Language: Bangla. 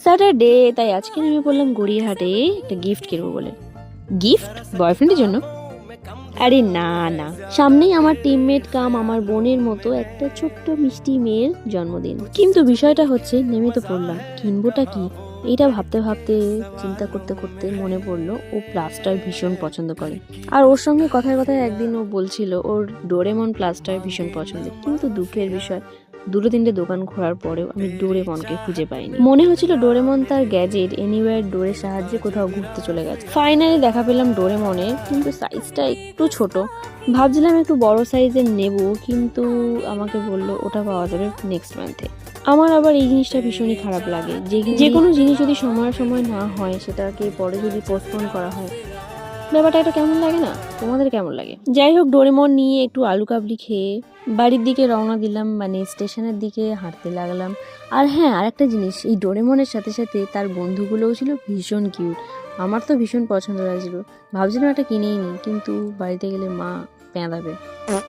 স্যাটারডে, তাই আজকে নেমে পড়লাম গড়িয়াহাটে একটা গিফট কিনবো বলে। গিফট বয়ফ্রেন্ডের জন্য? আরে না না, সামনেই আমার টিমমেট কাম আমার বোনের মতো একটা ছোট্ট মিষ্টি মেয়ের জন্মদিন। কিন্তু বিষয়টা হচ্ছে, নেমে তো পড়লাম, কিনবোটা কি? এইটা ভাবতে ভাবতে চিন্তা করতে করতে মনে পড়লো ও প্লাস্টার ভীষণ পছন্দ করে। আর ওর সঙ্গে কথায় কথায় একদিন ও বলছিল ওর ডোরেমন প্লাস্টার ভীষণ পছন্দ। কিন্তু দুঃখের বিষয়, দুটো তিনটে দোকান ঘোরার পরেও আমি ডোরেমনকে খুঁজে পাইনি। মনে হচ্ছিল ডোরেমন তার গ্যাজেট এনিওয়্যার ডোরের সাহায্যে কোথাও ঘুরতে চলে গেছে। ফাইনালি দেখা পেলাম ডোরেমনের, কিন্তু সাইজটা একটু ছোট। ভাবছিলাম একটু বড় সাইজের নেব, কিন্তু আমাকে বললো ওটা পাওয়া যাবে নেক্সট মান্থে। আমার আবার এই জিনিসটা ভীষণই খারাপ লাগে, যে কোনো জিনিস যদি সময় সময় না হয় সেটাকে পরে যদি পোস্টপোন করা হয়, ব্যাপারটা এটা কেমন লাগে না? তোমাদের কেমন লাগে? যাই হোক, ডোরেমন নিয়ে একটু আলু কাবলি খেয়ে বাড়ির দিকে রওনা দিলাম, মানে স্টেশনের দিকে হাঁটতে লাগলাম। আর হ্যাঁ, আরেকটা জিনিস, এই ডোরেমনের সাথে সাথে তার বন্ধুগুলোও ছিল ভীষণ কিউট। আমার তো ভীষণ পছন্দ লাগছিল, ভাবছিলাম একটা কিনেই নিই, কিন্তু বাড়িতে গেলে মা পেঁদাবে।